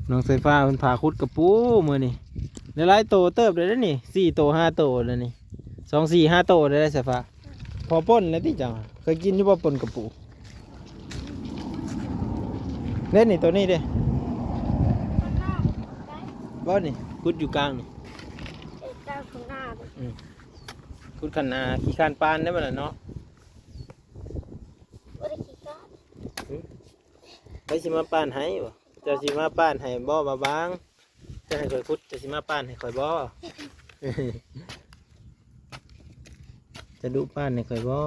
น้องสายฟ้าเพิ่นพาคุดกระปูมื้อนี่หลายๆโตเติบเลยนะนี่4โต5โตแล้วนี่2 4 5โตได้สายฟ้าพอป่นแล้วติจังเคยกินอยู่บ่ป่นกระปูเล่นนี่ตัวนี้เด้บ่นี่คุดอยู่กลางนี่คุดขันนาขี้คานปานได้บ่ล่ะเนาะไปสิมาปานให้บ่เจ้าสิมาปานให้บ่บางจะให้ข่อยคุดจะสิมาปานให้ข่อยบ่ จะดุปานให้ข่อยบ่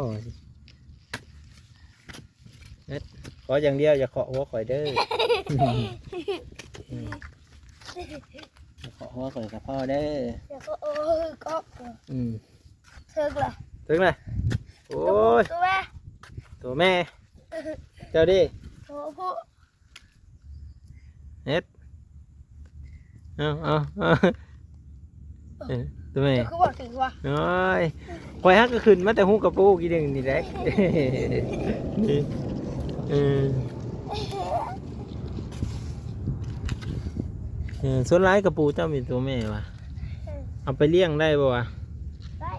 เอ็ดขออย่างเดียวอย่าเคาะหัวข่อยเด้อ ขอหัวข่อยกับพ่อเด้อเดี๋ยวก็ก็ถึงเลยถึงเลยโอ้ยตัวแม่เจ้าดิตัวพ่อเอ็ดเอาตัวแม่คือว่าถึงว่าโอ้ยข่อยฮักก็ขึ้นมาแต่หูกระปูกี่ดึงนี่ได้ส่วนร้ายกระปูเจ้ามีตัวแม่วะเอาไปเลี้ยงได้ป่าวะได้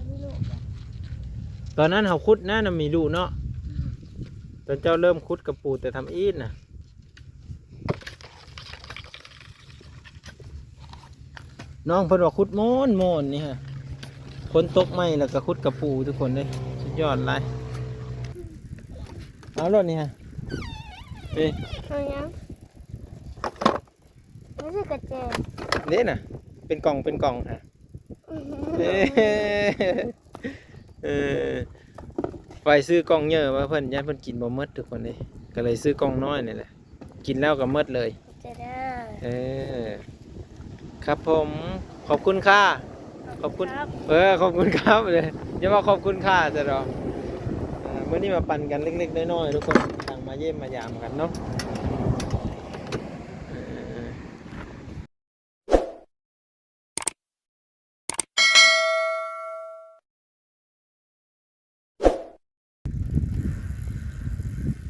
มีลูกตอนนั้นเขาคุดน่ามีลูกเนาะตอนเจ้าเริ่มคุดกระปูแต่ทำอีดนะน้องเพิ่นว่าคุดโมนนี่ฮะคนตกไม้แล้วก็คุดกระปูทุกคนเลยสุดยอดเลยเอารถนี่ฮะเฮ้ยไม่ใช่กระเจนนี่น่ะเป็นกล่องฮะไปซื้อกล่องเยอะมาเพิ่นยันเพิ่นกินบ่หมดทุกคนเลยก็เลยซื้อกล่องน้อยนี่แหละกินแล้วก็หมดเลยครับผมขอบคุณค่ะขอบคุณขอบคุณครับเลยอย่ามาขอบคุณค่ะจะรอเมื่อนี้มาปั่นกันเล็กๆน้อยๆทุกคนต่างมาเยี่ยมมายามกันเนาะ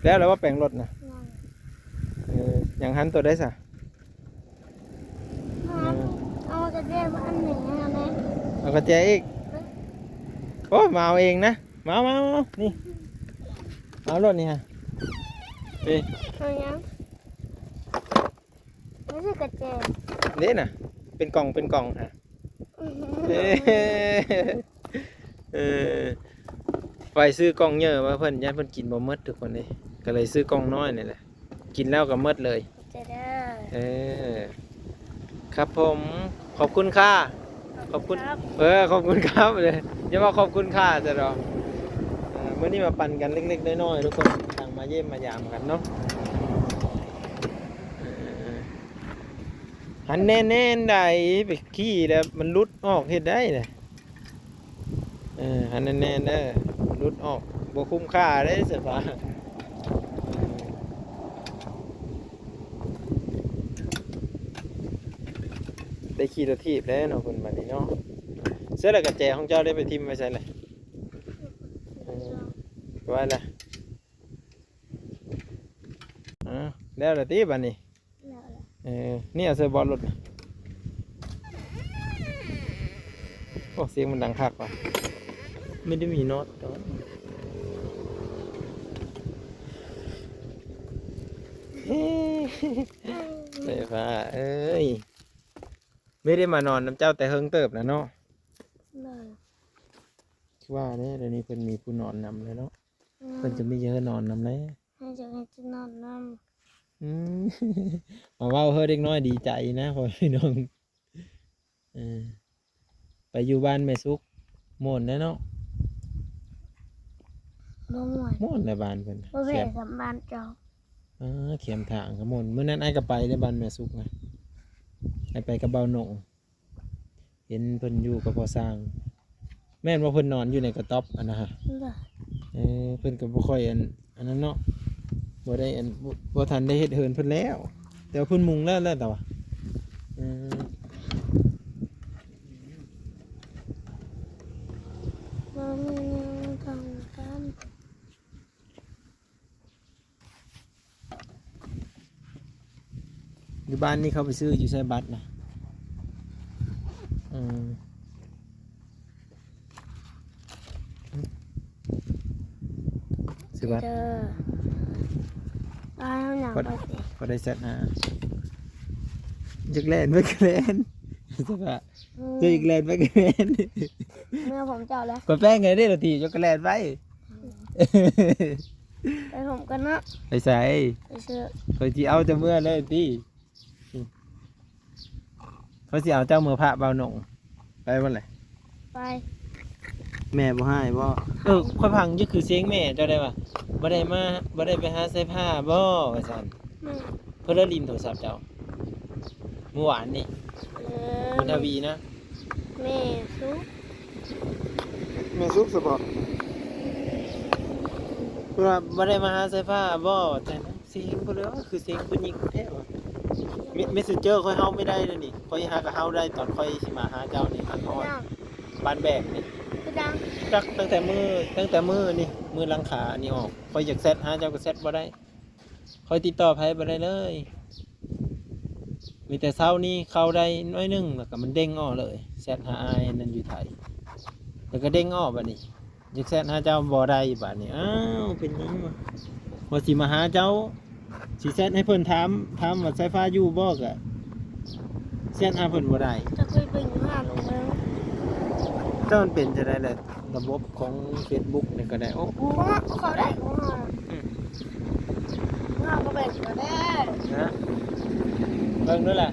แล้วว่าแปลงรถนะอย่างหันตัวได้สะเอากระเจี๊ยบอันหนึ่งนะแม่เอากระเจี๊ยบอีกโอ้มาเอาเองนะมานี่เอารถนี่ฮะเอายังไม่ใช่กระเจี๊ยบนี่น่ะเป็นกล่องฮะไปซื้อกล่องเยอะมาเพิ่นยันเพิ่นกินบ่หมดทุกคนเลยก็เลยซื้อกล่องน้อยนี่แหละกินแล้วก็หมดเลยครับผมขอบคุณค่ะขอบคุณขอบคุณครับเลยอย่ามาขอบคุณค่ะจะรอเมื่อนี้มาปั่นกันเล็กๆน้อยๆทุกคนต่างมาเยี่ยมมายามกันเนาะหันแน่ๆได้ไปขี้แล้วมันรุดออกเห็ดได้เลยหันแน่ๆได้รุดออกบ่คุ้มค่าได้เสียฟ้าได้ขี่รถทีบแล้วเนาะคนบัดนี้เนาะเสื้อและกระแจของเจ้าได้ไปทิมไว้ใช่เลยว่าอะไรแล้วละตีบัดนี้นี่เอาเสื้อบอลรถโอ้เสียงมันดังคักว่ะไม่ได้มีโน้ตตอนเสียฟ้าไม่ได้มานอนน้ำเจ้าแต่เฮิงเติบนะเนาะว่าเนี่ยเดี๋ยวนี้เพิ่นมีผู้นอนนำเลยเนาะเพิ่นจะไม่เยอะนอนนำเลยให้จะนอนนำมาว่าเฮ้ยเด็กน้อยดีใจนะพอพี่น้องไปอยู่บ้านแม่ซุกหม่นนะเนาะหม่นในบ้านเพิ่นเขียมบ้านเจ้าเขียมทางกับหม่นเมื่อนั้นไอ้ก็ไปในบ้านแม่ซุกนะไอ้ไปกับเบาหนงเห็นเพิ่นอยู่กับพ่อสร้างแม่นว่าเพิ่นนอนอยู่ในกระต๊อบอันนะฮะเพิ่นก็บ่ค่อยอันนั้นเนาะบ่ได้บ่ทันได้เฮ็ดเฮินเพิ่นแล้วแต่เพิ่นมุงแล้วแต่ว่าอยู่ อยู่บ้านนี่เขาไปซื้ออยู่ใช้บัตรนะซื้อบัตรบ้านหนังไปสิ พอได้เสร็จนะจักแลนไปกแลนใช่ปะจะอีกแลนไปกแลน เมื่อผมเจ้าแล้ว กดแป้งไงได้ละทีจักแลนไป ไปผมกันนะ ไปใส่ ไปซื้อ คอยที่เอาจะเมื่อเลยทีเขาสิเอาเจ้ามือพระเบาหนงไปวันไหน ไป แม่บ่ให้บ่ค่อยพังยี่คือเสียงแม่เจ้าได้ป่ะบ่ได้มาบ่ได้ไปหาใส่ผ้าบ่ว่าซั่นเพิ่นละลินโทรศัพท์เจ้าเมื่อวานนี่คุณทวีนะ แม่ซุก แม่ซุกสบอกว่าบ่ได้มาหาใส่ผ้าบ่แต่เสียงบ่เลยคือเสียงผู้หญิงแท้ว่ะเมสเซนเจอร์ค่อยเฮาไม่ได้แล้วนี่ค่อยหากับเฮาได้ตอนค่อยสิมาหาเจ้านี่อันฮอดบ้านแบกนี่ ดัง จักตั้งแต่มือนี่มือหลังขานี่ออกคอยอยากเซตหาเจ้าก็เซตบ่ได้คอยติดต่อไผบ่ได้เลยมีแต่เช้านี้เข้าได้น้อยนึงแล้วก็มันเด้งออกเลยเซตหาอ้ายนั่นอยู่ไทยแล้วก็เด้งออกบัดนี้อยากเซตหาเจ้าบ่ได้บัดนี้อ้าวเป็นหยังวะว่าสิมาหาเจ้าสิเซตให้เพิ่นถามว่าสายฟ้าอยู่บ่ก็เซตหาเพิ่นบ่ได้ จะเคยไปอยู่ห้าลงแล้ว เจ้ามันเป็นจะได้แหละระบบของ Facebook นี่ก็ได้โอ้โห เขาได้ของห้าก็แบ่งก็ได้ นะเบิ่งด้วยล่ะ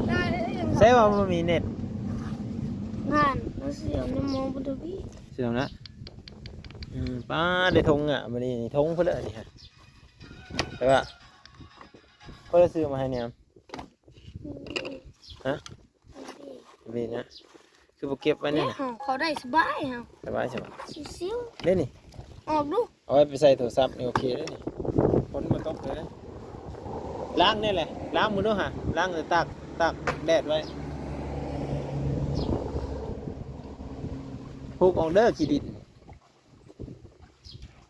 ได้เลย ใช่ว่ามันมีเน็ต งานมาเสียงในมองบนทีวี เสียงนะป้าได้ทงอ่ะมันนี่ทงเพื่อนนี่ฮะแต่ว่าเพื่อนซื้อมาให้เนี่ยฮะมีนะคือบ่เก็บไว้เนี่ยนะ เขาได้สบายฮะ สบายใช่ปะ ซิว เล่นนี่ ออกดู เอาไว้ไปใส่โทรศัพท์นี่โอเคเลยนี่คนมาตกเลยนะล้างนี่แหละล้างมือด้วยฮะล้างเลยตากแดดไว้ผูกออกเด้อขี้ดิน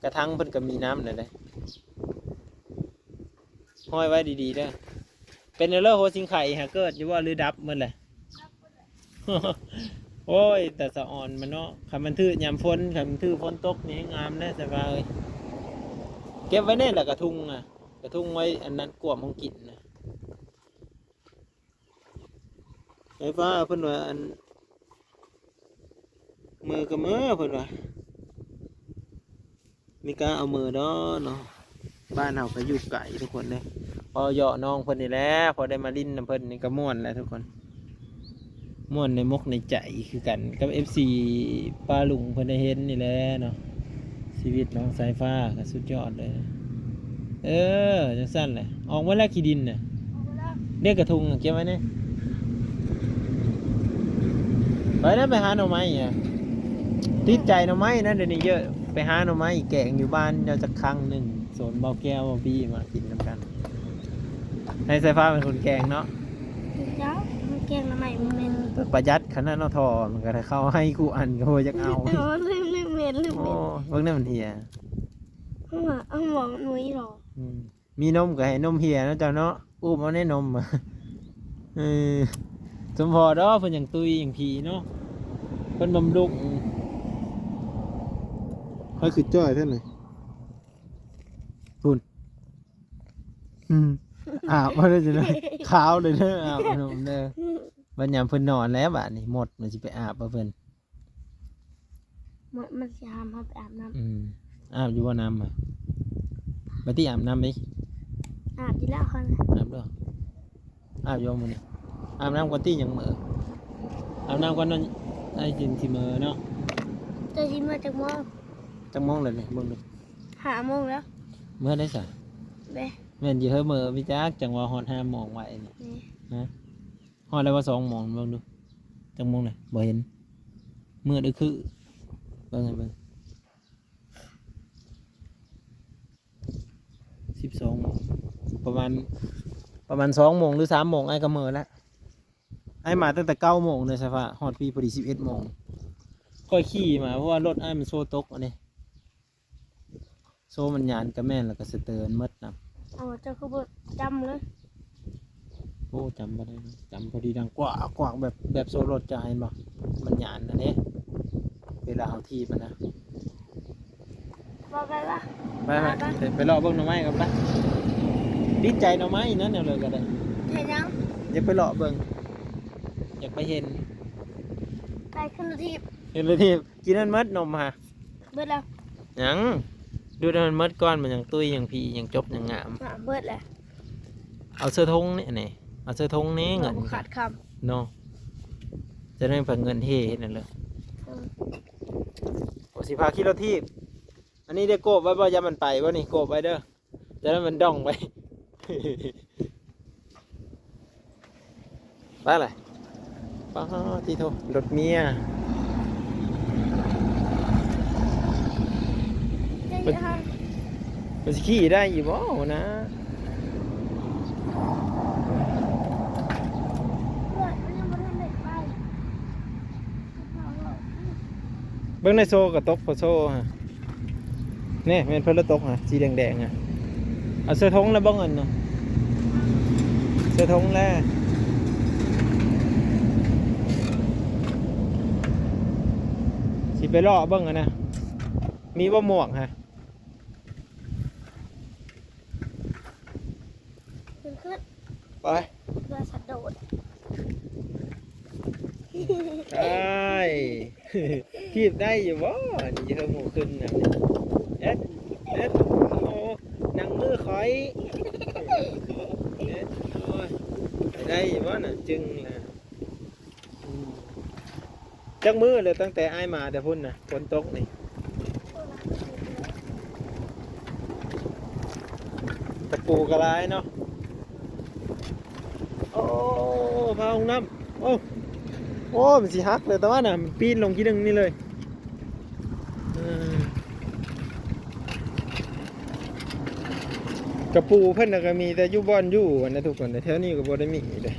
กระทั่งเพิ่นก็มีน้ำนั่นเลยห้อยไว้ดีๆเด้อเป็นเรื่องโหสิงไข่ฮะเกิดอยู่ว่าหรือดับมันแหละ โอ้ยแต่สะอ่อนมันเนาะคันมันทื่อยามฝนคันมันทื่อฝนตกนี่งามนะสบายเก็บไว้เนี่ยแหละกระทุงอ่ะกระทุงไว้อันนั้นกวมของกินนะไอ้ฟ้าเพิ่นว่าอันมือกับมือเพิ่นว่ามีการเอามือเนาะบ้านเฮาก็อยู่ไกลทุกคนเลยพอเหยาะน้องเพิ่นนี่แหละพอได้มาลิ้นน้ำเพิ่นนี่ก็ม่วนแหละทุกคนม่วนในมกในใจคือกันกับ FC ปลาลุงเพิ่นได้เห็นนี่แหละเนาะชีวิตน้องสายฟ้าก็สุดยอดเลยนะจังสั้นเลยออกมาแล้วขี้ดินน่ะเรียกกระทุงเก็บไว้เนี่ยไปแล้วไปหาหน่อไม้อ่ะติดใจหน่อไม้นะเดี๋ยวนี้เยอะไปหาหน่อไม้แกงอยู่บ้านเราจะครั้งหนึ่งโซนเบาแก้วเบาบี้มากินน้ำกันให้สายฟ้าเป็นคนแกงเนาะ เจ้ามันแกงละใหม่มันเป็น ประหยัดขนาดนอทอมันก็ได้เข้าให้กูอันก็บ่อยากเอา ลืมเม็ด โอ้เบิ่งนั่นมันเหี่ย เอาหมองหนุ่ยหรอ มีนมก็ให้นมเหี่ยนะเจ้าเนาะอุ้มเอาแน่นมอ่ะสมพอดอกเพิ่นอย่างตุยอย่างผีเนาะเพิ่นบำรุงค่อยคือจ้อยเท่าไหร่คุณอาบมาเลยจ้ะนะขาวเลยเด้ออาบนมเด้อบัดยามเพิ่นนอนแล้วบัดนี้หมดมันสิไปอาบบ่เพิ่น มันจะทำให้ไปอาบน้ อาบอยู่ว่าน้ำอ่ะไปที่อาบน้ำไหม ำอาบที่แล้วคน อาบด้วยอาบอยู่มื้อนี้อาบน้ำก่อนที่ยังมื้ออาบน้ำก่อนนอนไอ้จินที่มื้อเนาะ จะชิมมาจากโมง จังมองเลยนี่เบิ่งดู 5 โมงแล้ว มื้อได้ซะ เบ้ แม่นอยู่เฮ้อมื้อพี่จักจังว่าฮอด5โมงไว้นี่ นี่ ฮะฮอดแล้วว่า2โมงเบิ่งดูจังมองเลยบ่เห็นมื้อดึกคือเบิ่งให้เบิ่ง12โมงประมาณ2โมงหรือ3โมงไอ้ก็มื้อแล้วไอ้มาตั้งแต่9โมงเลยใช่ปะฮอดพี่พอดี11โมงค่อยขี่มาเพราะว่ารถไอ้มันโซตกอันนี้โซมันหยานกับแม่นแล้วก็สเตอร์นมดนะ โอ้เจ้าคือบจำเลย อ้จำบ่ได้เนาะจำพอดีดังกว่ากวากแบบโซรถจะเห็นบ่มันหยานนะเด้เวลาเอาทีมันนะ ว่าไปว่า ไปรอเบิ่งหน่อไม้กันปะดีใจหน่อไม้นั่นแนวเลยก็ได้ เห็นยัง อยากไปรอเบิ่งอยากไปเห็น ไปขึ้นรถทีบ เห็นเลยที่กินนั่นมัดนมฮะ เบิดแล้ว ยังดูนั่นมัดก้อนมันยังตุ้ยยังพียังจบยังงาม เบิดแล้ว เอาเสื้อทงนี่นี่เอาเสื้อทงนี้เงิน ขาดค เนาะจะได้ผังเงินเท่นั่นเลย ำ โอสิพาขี่รถทีบอันนี้ได้โกบไว้บ่ยามันไปบ่นี่โกบไว้เด้อจะได้มันด่องไป ไปเลยป้าที่โทรถเมีย เจ๊ฮะ มันสิขี่ได้อยู่บ่นะ เบิดมันยังไม่ทันได้ไป เบิ่งในโซ่กับตกพอโซ่ฮะนี่แม่นเพิ่นละตกฮะสีแดงๆฮะเอาเสื้อทงแล้วบ่เงินเนาะเสื้อทงแล้วสิไปล่อเบิ่งอะนะมีบ่หมวกฮะ ขึ้น ไป เรือสัตว์โดด ได้ ขีบได้อยู่บ่นี่จะเพิ่มหมูขึ้นนะเอ็ดโอ้นังมือคอยเอ็ดโอ้ยได้อยู่บ่น่ะจึงนะจักมือเลยตั้งแต่อ้ายมาแต่พุ่นน่ะฝนตกนี่ตะปูกระไรเนาะโอ้พาห้องน้ำโอ้มันสิฮักเลยแต่ว่าน่ะมันปีนลงที่หนึ่งนี่เลยกระปูเพิ่นน่ะก็มีแต่อยู่บ่อนอยู่อันนะทุกคนแต่แถวนี้ก็บ่ได้มีเลย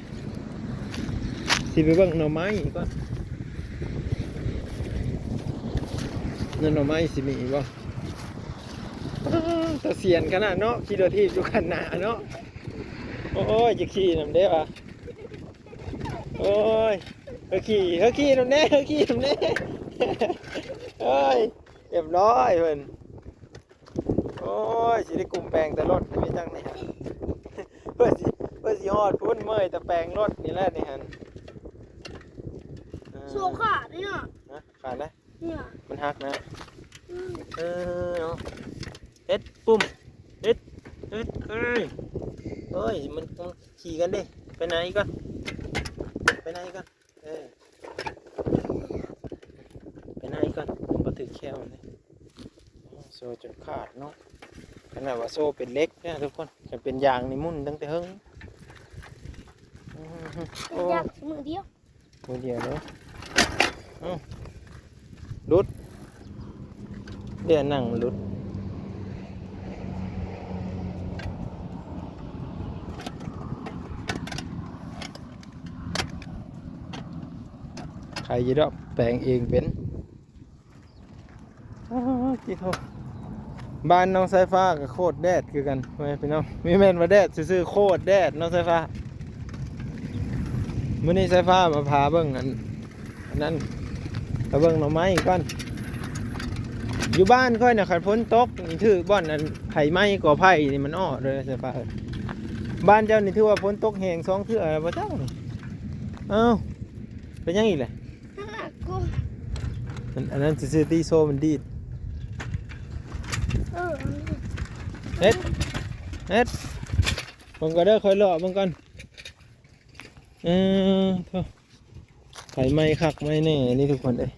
สิไปเบิ่งหน่อไม้ก่อนนั่นหน่อไม้สิมีบ่ตะเสียนขนาดเนาะขี่รถทีบอยู่คันหน้าเนาะโอ้ยจะขี่นำเด้ป่ะโอ้ยเฮ้ยขี่นำแน่เอ้ยเรียบร้อยเพิ่นโอ้ยสิได้กลุ่มแปลงแต่รถไม่จังนี่ฮะเพื่อสิฮอดพุ่นเมื่อยแต่แปลงรถนี่แหละนี่ฮะ โซ่ขาดเนี่ย นะขาดนะ เนี่ย มันหักนะเอาเฮ็ดปุ่มเฮ็ดเอ้ยมันขี่กันดิไปไหนก่อนไปไหนก่อนมันบ่ถือแค่วเลยโซ่จนขาดเนาะขนาดว่าโซ่เป็นเล็กเนี่ยทุกคนจะเป็นยางนี่มุ่นตั้งแต่เฮิง อยากมือเดียว มือเดียวเนาะรุดเดี๋ยวนั่งรุดใครจะได้แปลงเองเป็นกี่โทบ้านน้องสายฟ้ากับโคตรแดดคือกันไม่พี่น้องมีแม่นมาแดดซื่อๆโคตรแดดน้องสายฟ้ามื้อนี้สายฟ้ามาพาเบิ่งอันนั้นไปเบิ่งหน่อไม้ก่อนอยู่บ้านค่อยน่ะคันฝนตกนี่ถือบ่อนอันไผไม้ก่อไผ่นี่มันอ้อเลยสายฟ้าบ้านเจ้านี่ถือว่าฝนตกแห้ง2เทื่อบ่เจ้านี่เอ้าเป็นยังอีกแหละ กู อันนั้นซื่อๆตีโซมันดีด เฮ็ดมึงก็เด้อคอยรอมึงก่อนโธ่ไข่ไหม้คักไหม้แน่นี่ทุกคนเอ้ย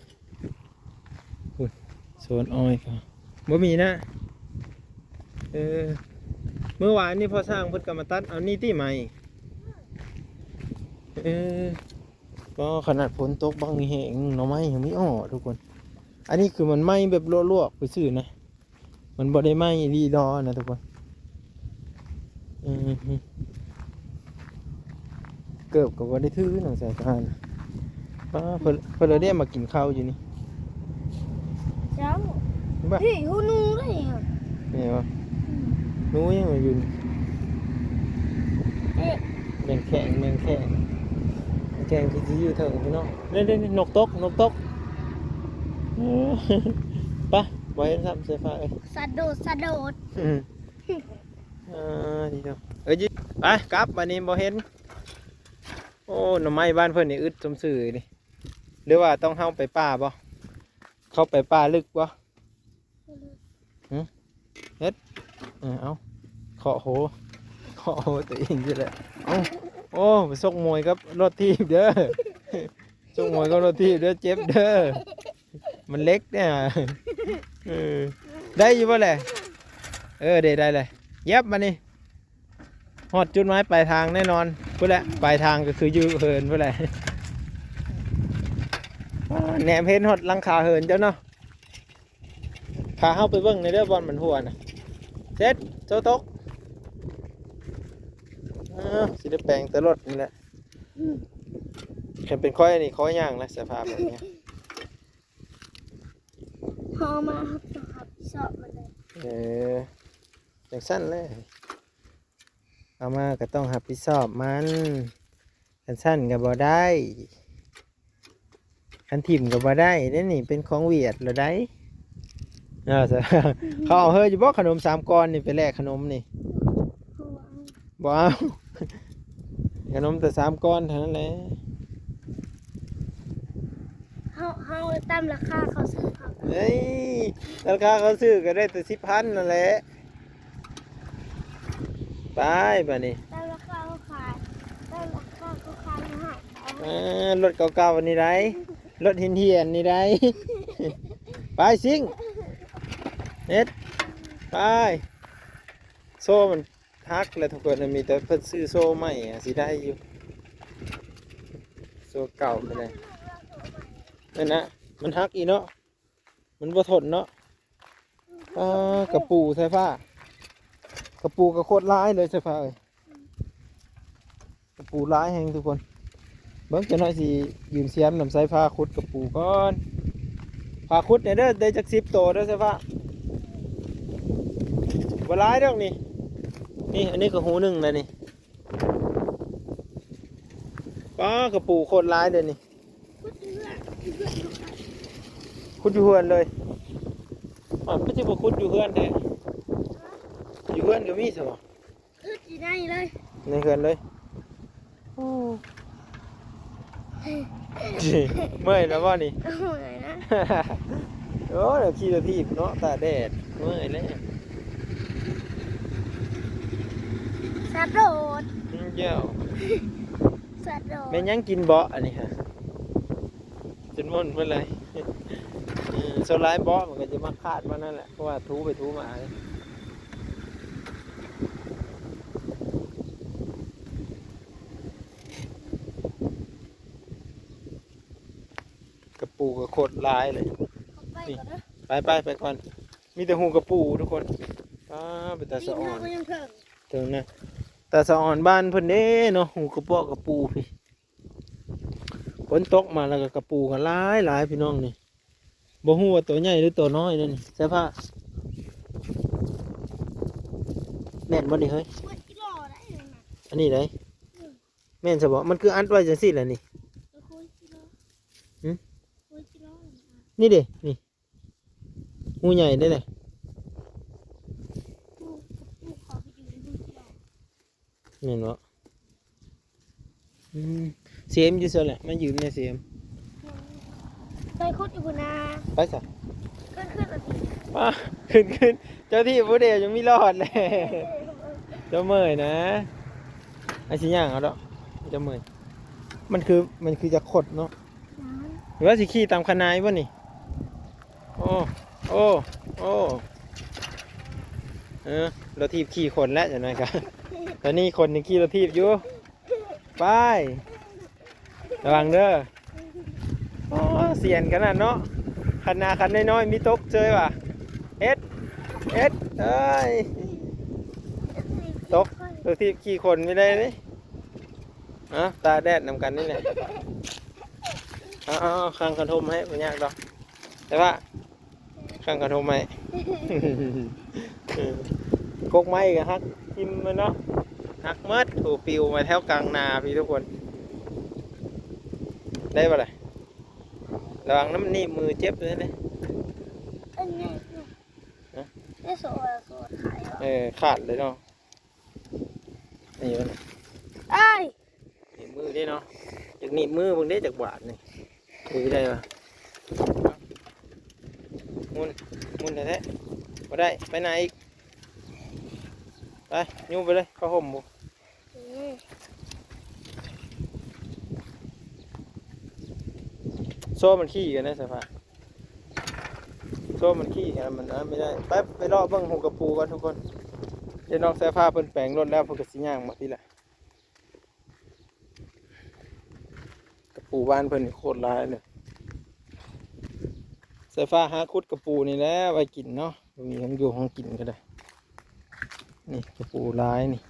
โซนอ้อยค่ะบ่มีนะเมื่อวานนี่พอสร้างเพิ่นก็มาตัดเอานี่ที่ใหม่ก็ขนาดฝนตกบางแห่งหน่อไม้ยังไม่อ้อทุกคนอันนี้คือมันไหม้แบบลวกๆไปซื่อนะมันบ่ได้ไหม้รีดอนะทุกคนเกือบกับว่าได้ทื่อหนังสายพานป้าเพิ่นได้มากินข้าวอยู่นี่ เจ้า บ้า พี่หูนูได้ยัง เนี่ยวะนู้ยังมาอยู่นี่ เอ๊ะ แมงแข็งที่อยู่เถิงพี่น้องเล่นนกตกเออไปบ่เห็นซ้ำเสื้อฟ้าเอ้ย สะโดด อืมดีเนาะยิไปกลับบัดนี้บ่เห็นโอ้หน่อไม้บ้านเพิ่นนี่อึดสมซื่อนี่หรือว่าต้องเฮาไปป่าบ่เข้าไปป่าลึกบ่เฮ็ดเอาเคาะโหตัวเองสิแหละโอ้ไปซกมวยกับรถทีบเด้อซกมวยกับรถทีบเด้อเจ็บเด้อมันเล็กเนี่ยได้อยู่บ่แหละได้เลยเย็บมานี่ฮอดจุดหมายปลายทางแน่นอนพุ่นแหละปลายทางก็คืออยู่เหินพุ่นแหละแหนมเห็นฮอดหลังคาเหินเจ้าเนาะพาเข้าไปเบิ่งในเด้อบอลมันหัวน่ะเซ็ตโซตกสิได้แปลงตลอดนี่แหละเป็นค่อยนี่ค่อยย่างนะสภาพแบบนี้ พอมาครับชอบมันเลย อย่างสั้นเลยเอามาก็ต้องรับผิดชอบมันสั้นก็บ่ได้คันถิ่มก็บ่ได้นี่เป็นของเวียดเหรอได้เขาเอาเฮ้ยอยู่บ่ขนม3 ก้อนนี่ไปแลกขนมนี่บ่เอาขนมแต่3 ก้อนเท่านั้นแหละเฮาตามราคาเขาซื้อครับ เฮ้ยราคาเขาซื้อก็ได้แต่10,000นั่นแหละไปบ่นี่ ตามราคาเขาขายตามราคาเขาขายมาให้ รถเก่าๆวันนี้ได้รถเฮียนนี่ได้ ไปซิ่งเน็ตไปโซ่มันฮักแล้วทุกคนมีแต่เพิ่นซื้อโซ่ใหม่สิได้อยู่โซ่เก่าไปเลยนั่นนะมันฮักอีเนาะมันบ่ทนเนาะกระปูใส่ฟ้ากระปูก็โคตรร้ายเลยใส่ฟ้าเลยกระปูร้ายแฮงทุกคนเบิ่งจะน้อยสิยืนเสียมนำสายฟ้าขุดกระปูก่อนพาขุดเนี่ยเด้อได้จัก10 ตัวเด้อใช่ปะบ่ร้ายดอกนี่อันนี้ก็หูหนึ่งเลยนี่ป้ากระปูโคตรร้ายเลยนี่ขุดอยู่เฮือนเลยไม่ใช่บ่ขุดอยู่เฮือนแท้อยู่เฮือนก็มีใช่ปะ คือจีได้เลย ในเฮือนเลยเมื่อยแล้วบ่นี่ โอ้ยนะ โอ้เดี๋ยวขี่รถทีบเนาะตาแดดเมื่อยแล้ว สะโดด เจ้า สะโดด แม่ยังกินเบาะอันนี้ฮะจนม่นเมื่อไรโซลายเบาะมันก็จะมาคาดว่านั่นแหละเพราะว่าทูไปทูมาเลยกระปูก็โคตรลายเลย ไปก่อนนะ ไปก่อนมีแต่หูกระปูทุกคนเป็นตาสะอ่อน ก็ยังเพิ่ง เติมนะตาสะอ่อนบ้านเพิ่นเด้เนาะหูกระเปาะกระปูพี่ฝนตกมาแล้วก็กระปูกันหลายพี่น้องนี่บ่ฮู้ว่าตัวใหญ่หรือตัวน้อยนั่นนี่ใช่ปะแม่นบ่นี่เฮ้ย วันกิโลได้เลยนะ อันนี้ได้แม่นซะบ่มันคืออันไว้จังซี่แหละนี่ คุยกิโล หืม คุยกิโล นี่เด้นี่หูใหญ่ได้เลย กูขอไปอยู่ในคุยกิโล แม่นบ่เสียมอยู่ซั่นแหละมายืมในเสียม ไปคุดอยู่นะ ไปซะ ขึ้นแบบนี้ ขึ้นเจ้าที่ผู้เดียวยังไม่รอดเลยเจ้าเมยนะไอ้ชิ้นย่างเอาดอกเจ้าเมยมันคือจะขดเนาะหรือว่าสิขี้ตามคณายวะนี่โอ้เราทีบขี่คนแล้วอย่างไรกันตอนนี้คนนึงขี่เราทีบอยู่ไประวังเด้อเสียนกันน่ะเนาะคันนาคันน้อยๆมีตกเจอว่ะเอ็ดเอ้ยตกตัวที่ขี่คนไม่ได้เลยตาแดดนำกันนี่แหละข้างกระทมให้ไม่ยากดอกแต่ว่าข้างกระทมให้กกไม้กับฮักทิมมันเนาะ หักเมิดถูกปิวมาแถวกลางนาพี่ทุกคนได้ปะล่ะระวังน้ำนี่มือเจ็บเลยนะ อันนี้นี่โซ่ขายเหรอ ขาดเลยเนาะนี่มัน ไอ้ หนีบมือได้เนาะจากหนีบมือมึงได้จากบาดนี่คุยได้ปะมุนแท้ๆมาได้ไปไหนอีกไปยุ่งไปเลยเข้าห่มบุโซ่มันขี้กันนะสภาโซ่มันขี้กันมันไม่ได้ไปรอเบิ้งหงกระปูกันทุกคนเดี๋ยวน้องเสื้อผ้าเพิ่นแปลงรถแล้วเพิ่นก็สิย่างมาทีละกระปูบ้านเพิ่นโคตรร้ายเลยเสื้อผ้าหาคุดกระปูนี่แหละไว้กินเนาะมีทั้งอยู่ห้องกินก็ได้นี่กระปูร้ายนี่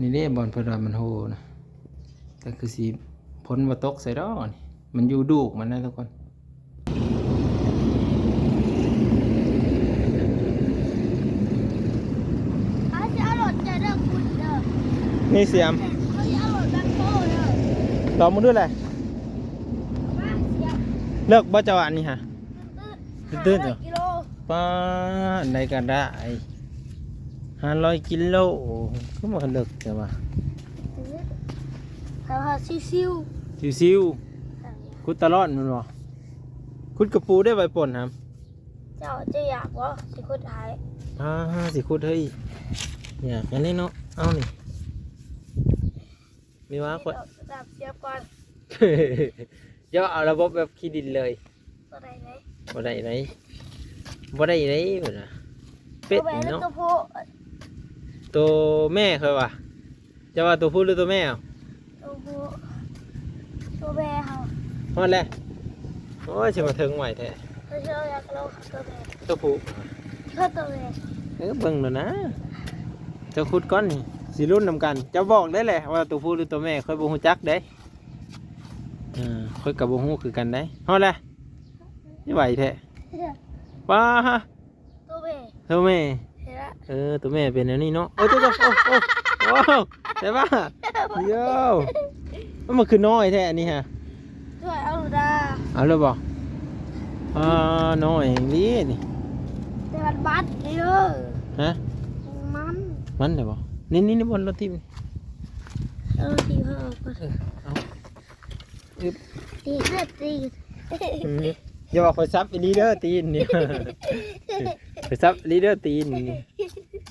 นี่เด้บอลเพดานมันโหนะแต่คือสีพ้นมาตกใส่ดอกนี่มันอยู่ดูกมันนะทุกคน เขาจะเอารถจะเลิกคุณเด้อ นี่เสียม เขาจะเอารถแบคโฮเด้อ ลองมึงด้วยแหละ มาเสียบ เลิกบ่เจังหวะนี่ฮะ ตื้นๆเหรอ 500 กิโล ป้าในกระได้500 กิโลก็มาเลิกแต่ว่า แต่ว่าซิว ซิว ๆ คุดตลอดมันบ่คุดกระปูได้ใบป่นครับ เจ้าจะอยากว่าสิคุดหาย สิคุดเฮ้ยอยากอันนี้เนาะเอานี่มีว่าคน ดับเสียบก่อน ย่อเอาระบบแบบขี้ดินเลย ตัวใดไหน บ่ได้ไหนบ่ได้ไหนเหมือนเป็ด ตัวแม่หรือ เนาะ ตัวผู้ ตัวแม่เคยว่าจะว่าตัวผู้หรือตัวแม่เอา ตัวผู้ตัวแม่เขา ฮอดแล้วโอ้ยสิมาถึงไหวแท้ เขาเชื่ออยากเราตัวแม่ ตัวผู้ เขาตัวแม่ เบิ่งแล้วนะเจ้าขุดก้อนนี่สิรุ่นนำกันเจ้าบอกได้แหละว่าตัวผู้หรือตัวแม่ค่อยบ่ฮู้จักเด้ค่อยกับบ่ฮู้คือกันได้ฮอดแล้วนี่ไหวแท้ว้าฮะ ตัวแม่ ตัวแม่ เห็นละ ตัวแม่เป็นอันนี้เนาะโอ้ตัวโอ้แต่ว่าเดี๋ยวมันคือน้อยแท้อันนี้ฮะ ช่วยเอาลูดา เอาเลยบ่น้อยอย่างนี้นี่ แต่มันบัดนี่เด้อ ฮะ มัน เลยบ่นี่บนรถทิ่ม เอาทีเขาออกก่อน เอา ตีเลือดตี อย่าว่าคอยซับอีลีเดอร์ตีนนี่ คอยซับลีเดอร์ตีนนี่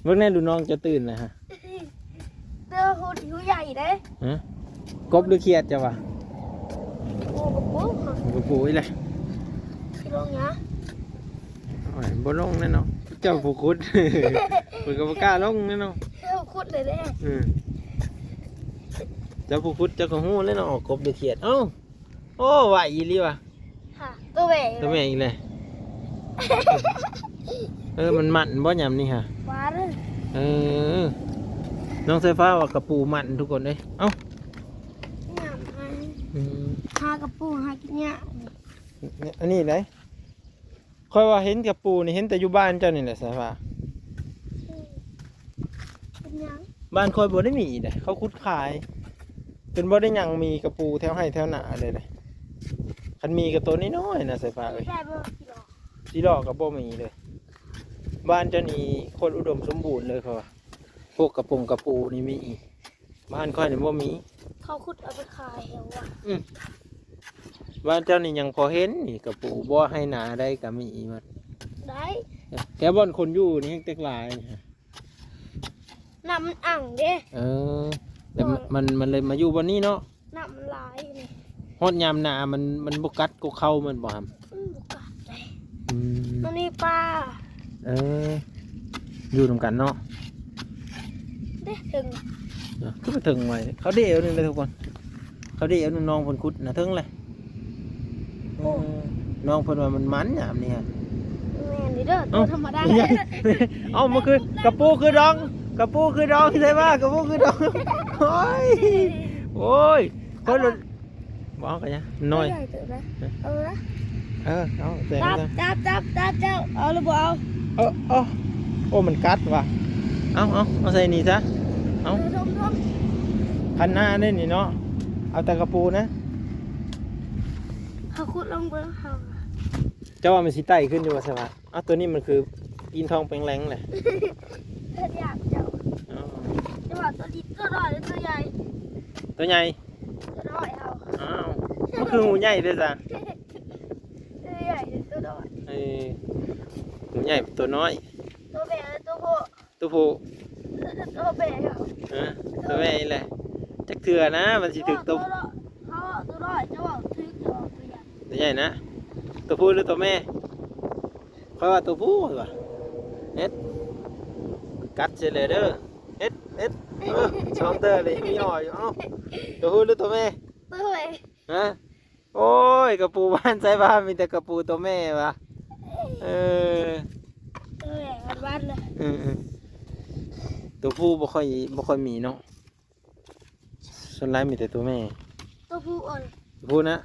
เมื่อไงดูน้องจะตื่นนะฮะ เด้อหูหิวใหญ่เด้ ฮะกบหรือเครียดจะวะ โอ้โห กระปูอีเลย ที่ลงเนี้ย โอ้ยบ่ลงแน่นอนเจ้าผู้คุด เปิดกระกล้าลงแน่นอน เที่ยวคุดเลยเด้ เจ้าผู้คุดเจ้าก็หู้แน่นอนกบหรือเครียดเอ้าโอ้ไหวอีหลีวะ ค่ะตัวแม่ ตัวแม่อีกเลยมันมันบ่ยำนี่ฮะ หวานเลย น้องไฟฟ้าว่ากระปูมันทุกคนเลยเอ้า หยำให้หากระปูหากินเนี่ย อันนี้ไหนค่อยว่าเห็นกระปูนี่เห็นแต่อยู่บ้านเจ้านี่แหละไฟฟ้า เป็นยัง บ้านค่อยบ่ได้มีเลยเขาคุดขายจนบ่ได้ยังมีกระปูแถวให้แถวหน้าเลยคันมีกระตัวน้อยๆนะไฟฟ้าเลย ได้บ่กี่ดอก สีดอกกับบ่มีเลย บ้านเจ้านี่คนอุดมสมบูรณ์เลยเขาว่าพวกกระปูนี่มีบ้านค่อยนี่บ่มี เขาคุดเอาไปขายเหรอวะ บ้านเจ้านี่ยังพอเห็นนี่กระปูบ่ให้หนาได้ก็มีมัน ได้ แค่บ่อนคนอยู่นี่เต็กหลายนี่ฮะ น้ำมันอ่างเด้ แต่มันเลยมาอยู่บนนี้เนาะ น้ำมันไหลายนี่ ฮอดยามหนามันบกัดก็เข้ามันบ่ครับ บุกกัดเลยมันมีปลา อยู่ตรงกันเนาะ เด้ถึง ก็ไปถึงไว้เขาเดียวนึงเลยทุกคนเขาเดียวนึงน้องคนคุดนะถึงเลยน้องเพิ่นว่ามันมันยามนี่ฮะ แม่นี่เด้อตัวธรรมดา เอามันคือกระปูคือดองใช่ป่ะกระปูคือดองโอ้ย โอ้ยคนรถบอกกันยังน้อย ใหญ่เติบนะเอาละ เอาแต่ จับเอาหรือเปล่า โอ้มันกัดว่ะเอาใส่นี่ซะเอา ทม คันหน้าได้นี่เนาะเอาแต่กระปูนะ เขาขุดลงไปเขา เจ้าว่ามันสิไต่ขึ้นอยู่ว่าใช่ปะเอาตัวนี้มันคือปีนทองแปลงแรงแหละ เธออยากเจ้า อ๋อ จะว่าตัวดิบตัวน้อยหรือตัวใหญ่ ตัวใหญ่ ตัวน้อยเอา อ้าวมันคือหูใหญ่ด้วยจ้ะ ตัวใหญ่หรือตัวน้อย เออหูใหญ่ตัวน้อย ตัวแม่หรือตัวผู้ ตัวผู้ ตัวแม่เอา ตัวแม่นี่แหละจักเถื่อนะมันสิถึกตัว เขาตัวน้อยจะว่าถึกตัวใหญ่ ตัวใหญ่นะตัวผู้หรือตัวแม่เขาว่าตัวผู้ว่ะเฮ็ดกัดเฉยเลยเด้อเฮ็ดช่องเตอร์เลยมีอ่อยอยู่เอ้าตัวผู้หรือตัวแม่ ตัวแม่ ฮะโอ้ยกระปูบ้านใส่บ้านมีแต่กระปูตัวแม่วะเออ ตัวแม่บ้านเลย ตัวผู้บ่ค่อยมีเนาะส่วนหลายมีแต่ตัวแม่ ตัวผู้อ่อน ตัวผู้นะ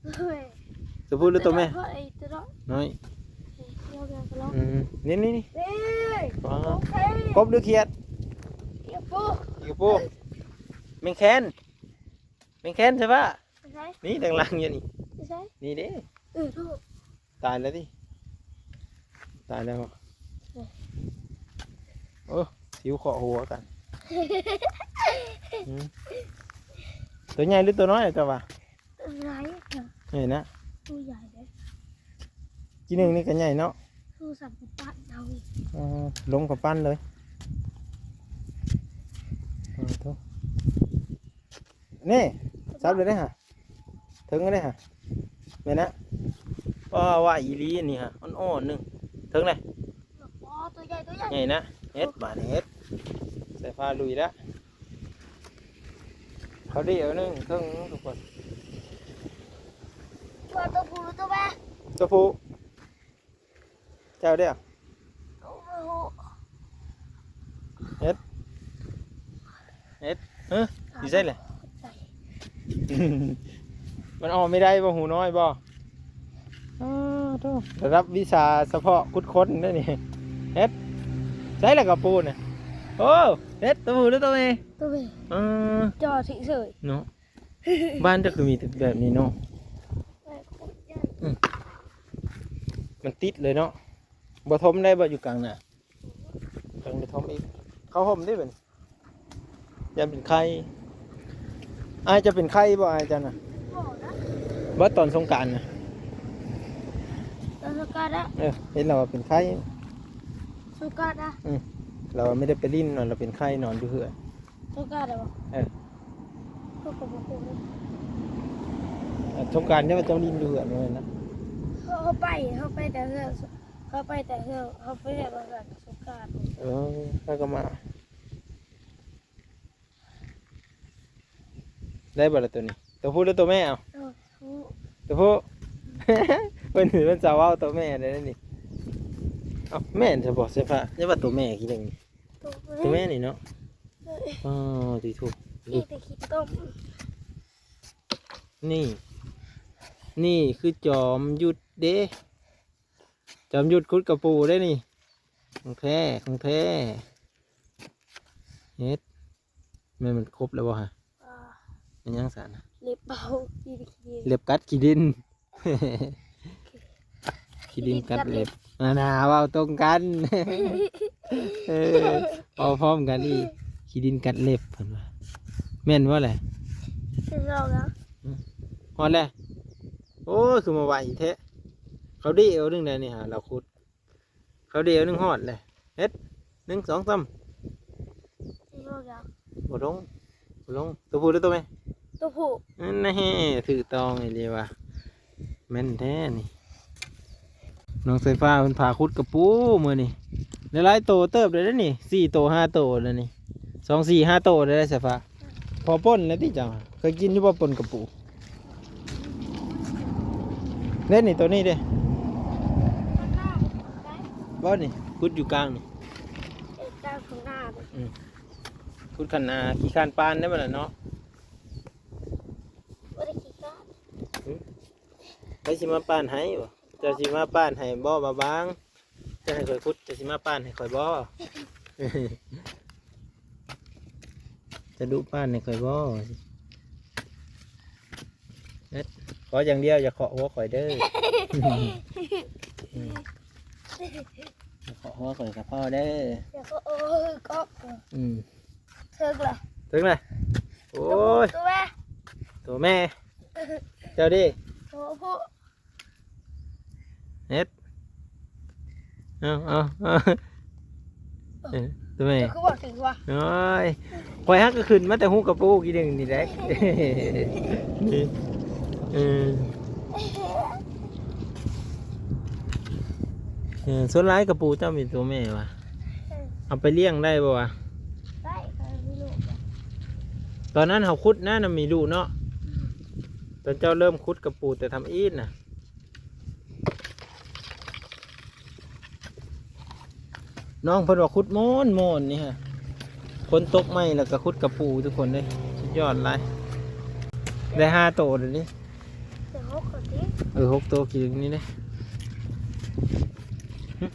ตัวแม่ ตัวผู้หรือตัวแม่ ตัวไอ้ตัวน้อย น้อย เราแบบเรา นี่ เฮ้ย ว้า โอ ว เค กบหรือเขียด เดี๋ยวปู กระปูแมงแคนใช่ปะ ไม่ใช่ นี่ดังลังอยู่นี่ ไม่ใช่ นี่เด้ ถูก ตายแล้วดิตายแล้วเหรอโอ้สิวเคาะหัวกันอืมตัวใหญ่หรือตัวน้อยจ้ะวะ ไร เห็นนะ ตัวใหญ่เลย จีหนึ่งนี่ก็ใหญ่เนาะ ตัวสับปะรดเอาอีก ลงกับปั้นเลยโถ่นี่ซับเลยได้ฮะถึงก็ได้ฮะเห็นนะว่าอีลีนี่ฮะอ่อนๆหนึ่งถึงเลย อ๋อตัวใหญ่ตัวใหญ่ ใหญ่นะเฮ็ดบาดเฮ็ดใส่ฟ้าลุยแล้วเขาเดียวนึงถึงทุกคน ตัวผู้หรือตัวแม่ ตัวผู้เจ้าเดียว ตัวผู้ เฮ้ดีใจเลย มันออกไม่ได้บ่หูน้อยบ่ระดับวิชาเฉพาะคุดค้นนั่นนี่เฮ็ดใช่แล้วกับปูน่ะโอ้เฮ็ดตัวผู้หรือตัวแม่ ตัวแม่จอสิเสย เนาะบ้านจะคือมีแต่แบบนี้เนาะมันติดเลยเนาะบ่ทมได้บ่อยู่กลางน่ะกลางไปทมอีกเขาห่มได้เป็นยันเป็นไข่อายจะเป็นไข่บ่อายจันน่ะบ่ตอนสงกรานต์น่ะ สุกัดอะ เห็นเราว่าเป็นไข่ สุกัดอะ เราไม่ได้ไปลิ้นนอนเราเป็นไข่นอนอยู่เหือ สุกัดอะ เขาก็บอกว่า สงกรานต์เนี่ยมันต้องลิ้นอยู่เหือเหมือนกันนะ เขาไปแต่เรื่องเขาไปแต่แบบสุกัด แล้วก็มาได้บ่ละตัวนี้ตัวผู้หรือตัวแม่เอาตัวผู้ เป็นถือเป็นสาวเอาตัวแม่เลยนี่เอาแม่จะบอกเสื้อผ้านี่ว่าตัวแม่กี่หนึ่งตัวแม่นี่เนาะอ๋อดีถูก อีแต่ขี้ต้ม นี่คือจอมหยุดเด้จอมหยุดคุดกระปูได้นี่ของแท้เฮ็ดแม่มันครบแล้วบ่ฮะมันยังสาร เล็บเบาอีแต่ขี้ เล็บกัดขี้ดิน ขี้ดินกัดเล็บนาว่าตรงกัน เอาพร้อมกันดิขี้ดินกัดเล็บเพิ่นว่าแม่นว่าแหละ เป็นเราแล้ว ฮอดแล้วโอ้ยคือมาไหวแท้เขาดีเอานึงได้นี่ฮะเราขุดเขาดีเอานึงฮอดเลยเฮ็ด1 2 3 เป็นเราแล้ว บ่ลงตัวผู้หรือตัวแม่ ตัวผู้ นี่ถือตองไอ้เดียวว่ะแม่นแท้นี่น้องไฟฟ้าเพิ่นพาขุดกระปูมื้อนี่หลายๆโตเติบได้แล้วนี่4 โต 5 โตแล้วนี่2 4 5 โตได้ไฟฟ้าพอป่นแล้วติจังเคยกินอยู่บ่ป่นกระปูเล่นนี่ตัวนี้เด้ ข้างหน้าได้ บ่นี่ขุดอยู่กลางนี่ ด้านข้างหน้าเลย ขุดขันนาขี้คานปานได้บ่ล่ะเนาะ ไปสิมาป้านให้บ่เจ้าสิมาป้านให้บ่บ่บางจะให้ข่อยขุดจะสิมาป้านให้ข่อยบ่ จะดุป้านให้ข่อยบ่เน็ดขออย่างเดียวอย่าเคาะหัวข่อยเด้อ อย่าเคาะหัวข่อยกับพ่อเด้อ เดี๋ยวก็ก็ อืม เทิกเลย ถึงเลยโอ้ย ตัวแม่ ตัวแม่เจ้าดิ ตัวผู้ เน็ดเอาตัวแม่ เดี๋ยวเขาบอกถึงว่า โอ้ยข่อยฮักก็ขึ้นมาแต่หูกระปูกี่ดึงนี่แหละ นี่ส่วนร้ายกระปูเจ้ามีตัวแม่วะเอาไปเลี้ยงได้ป่วะ ได้ไม่รู้ ตอนนั้นเขาคุดนะน่ะมีลูกเนาะตอนเจ้าเริ่มคุดกระปูแต่ทำอีทน่ะน้องเพิ่นว่าคุดโมนนี่ฮะคนตกไม้แล้วก็คุดกระปูทุกคนเลยสุดยอดเลยได้5 โตเดี๋ยวนี้ เดี๋ยวเขาขอดิ 6 โตกี่ดึงนี่เลย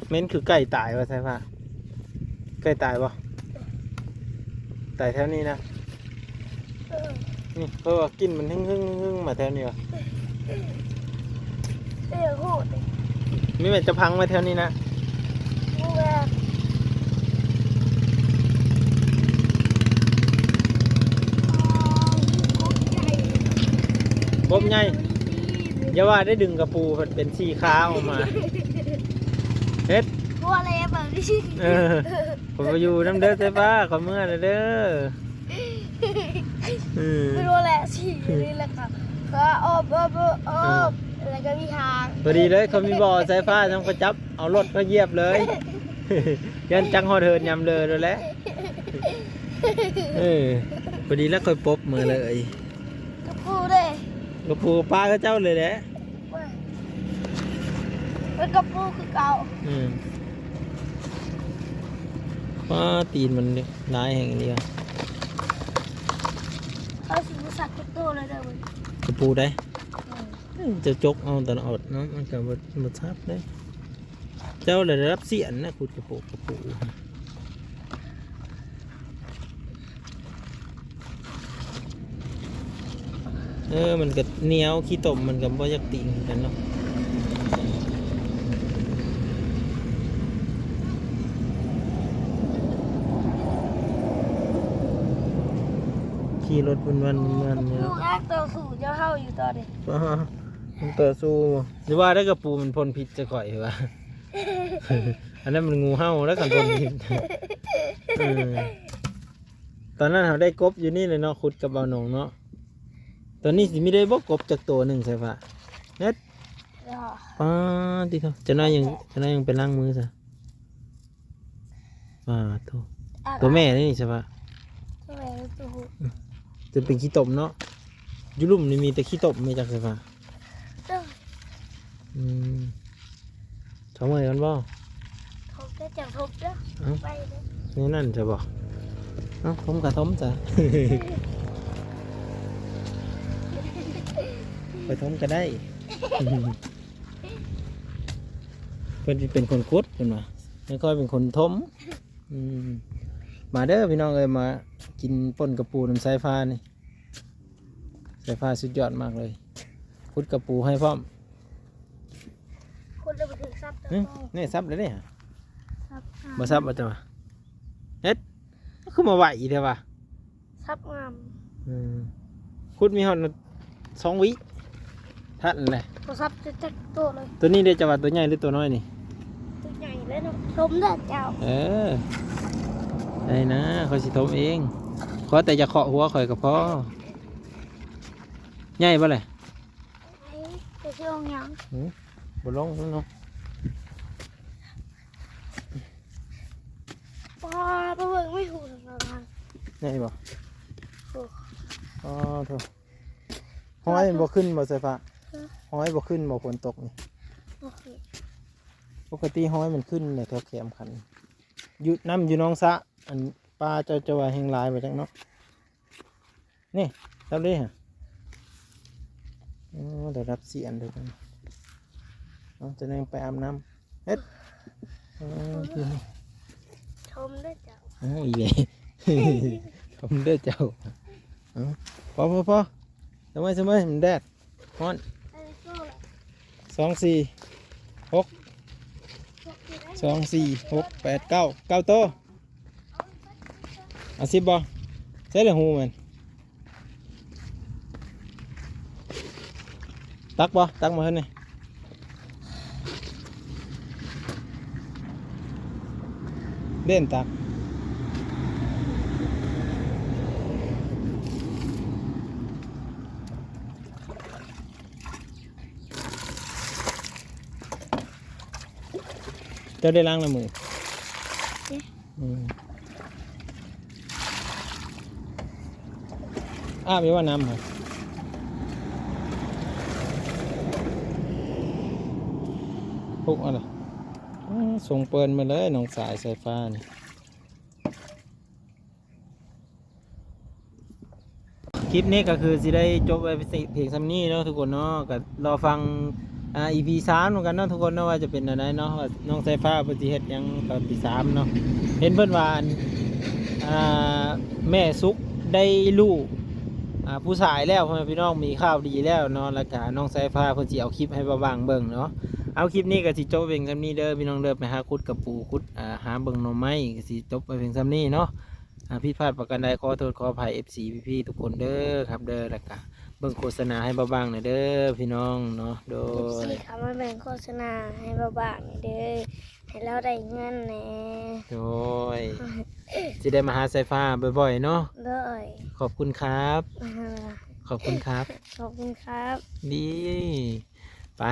เม้นคือไก่ตายวะใช่ปะไก่ตายปะตายแถวนี้นะนี่เพราะว่ากินมันหึ่งมาแถวนี้วะ เดี๋ยวพูดดิ มีมันจะพังมาแถวนี้นะ มูแม่ กบใหญ่อย่าว่าได้ดึงกระปูมันเป็นสีขาวออกมาเฮ็ด บัวอะไรแบบนี้ ผมไปอยู่น้ำเด้อใช่ปะขอเมื่อเด้อ ไม่รู้แหละสินี่แหละค่ะก็อบแล้วก็มีทาง พอดีเลยเขามีบ่อสายฟ้าทั้งกระจับเอารถมาเหยียบเลย ยันจังหอเถินยำเลยแล้วแหละพอดีแล้วค่อยปบมือเลย ก็พูดเลย กระปูปลาก็เจ้าเลยแหละ แล้วก็พูดคือเก่า ป้าตีนมันร้ายแห่งนี้ เขาสิบสักกุโตเลยเด้อมัน กระปูได้จะจกเอาตลอดเนาะมันก็บ่ทับได้เจ้าเลยได้รับเสียนนะขุดกระปูมันก็เหนียวขี้ตมมันก็บ่อยากติ่งกันเนาะขี่รถวันเนี่ย ลูกแรกตัวสู่เจ้าเฮาอยู่ตอนนี้ มันต่อสู้หรือว่าได้กระปูมันพ่นพิษจะข่อยวะ อันนั้นมันงูเห่าแล้วกันพ่นพิษ ตอนนั้นเราได้กบอยู่นี่เลยเนาะขุดกับเบาหนองเนาะตอนนี้สิไม่ได้บ่กบจากตัวหนึ่งใช่ปะเน็ดป้าที่เขาจะน่ายังเป็นล้างมือซะตัวแม่นี่ใช่ปะ ตัวแม่ตัวผู้ จะเป็นขี้ตมเนาะยุลุ่มนี่มีแต่ขี้ตมไม่จักใช่ปะทำไมกันบ่ เขาจะจับทุบเด้อไปเลย นี่นั่นจะบอกทมกับทมจ้ะ ไปทมก็ได้ เป็นคนคุดเป็นมาไม่ค่อยเป็นคนทมมาเด้อพี่น้องเอ้ยมากินป่นกระปูน้ำสายฟ้านี่สายฟ้าสุดยอดมากเลยคุดกระปูให้พร้อม คนจะไปถึงซับตัว นี่ซับเลยเนี่ย ซับ มาซับมาจ้ะเฮ็ดคือมาไหวเด้อวะ ซับงาม คุดมีหอด2 วิท่านเลย ก็ซับจะจักตัวเลย ตัวนี้ได้จะว่าตัวใหญ่หรือตัวน้อยนี่ ตัวใหญ่เลยเนาะชมเด้อเจ้า ได้นะเขาสิทมเองขอแต่จะเคาะหัวข่อยกับพ่อใหญ่ปะเลย จะเชื่องยัง บนลงเนาะ ป้าตัวเบิ่งไม่ถูกทางนั้น ใหญ่บ่โถห้อยบ่ขึ้นบ่ใส่ฟ้าห้อยบ่ขึ้นบ่ฝนตกนี่ โอเค ปกติห้อยมันขึ้นเนี่ยแถวแขมขันอยู่น้ำอยู่น้องสะอันปลาจะว่าแห้งลายไปจังเนาะนี่ทำได้ฮะได้รับเสียนเลย เอาจะนั่งไปอาบน้ำเฮ็ดคืนนี้ ชมด้วยเจ้า โอ้ยเว้ย ผมเด้อเจ้าเอาพอทำไมมันแดดฮ้อน ไอ้โซ่ละ 2 4 6 2 4 6 8 9 โตเอา10บ่ใช่เลยหูมันตักมาเฮ้ยนี่เด่นตักเจ้าได้ล้างละมืออาบอยู่ว่าน้ำเหรอพุกอะไรส่งเปิลมาเลยน้องสายสายฟ้านี่คลิปนี้ก็คือสิได้จบไปเพียงซ้ำนี้เนาะทุกคนเนาะก็รอฟังEP 3เหมือนกันเนาะทุกคนเนาะว่าจะเป็นอะไรเนาะว่าน้องสายฟ้าปฏิเหตุยังตอนที่3เนาะเห็นเพิ่นว่าแม่ซุกได้ลูกผู้ชายแล้วพ่อแม่พี่น้องมีข่าวดีแล้วเนาะแล้วก็น้องสายฟ้าเพิ่นสิเอาคลิปให้บ่าวางเบิ่งเนาะเอาคลิปนี้ก็สิจบเพียงซ้ำนี้เด้อพี่น้องเด้อไปหาคุดกับปูคุดหาเบิ่งหน่อไม้ก็สิจบไปเพียงซ้ำนี้เนาะผิดพลาดประการใดขอโทษขออภัย FC พี่ๆทุกคนเด้อครับเด้อแล้วก็เบิ่งโฆษณาให้บ่าวางหน่อยเด้อพี่น้องเนาะโด สิ ย เขามาแบ่งโฆษณาให้เบาๆหน่อยเด้อให้เราได้เงินแหน่ โดยสิได้มาหาสายฟ้าบ่อยๆเนาะ เด้อ ขอบคุณครับ ขอบคุณครับ ขอบคุณครับ ดีไป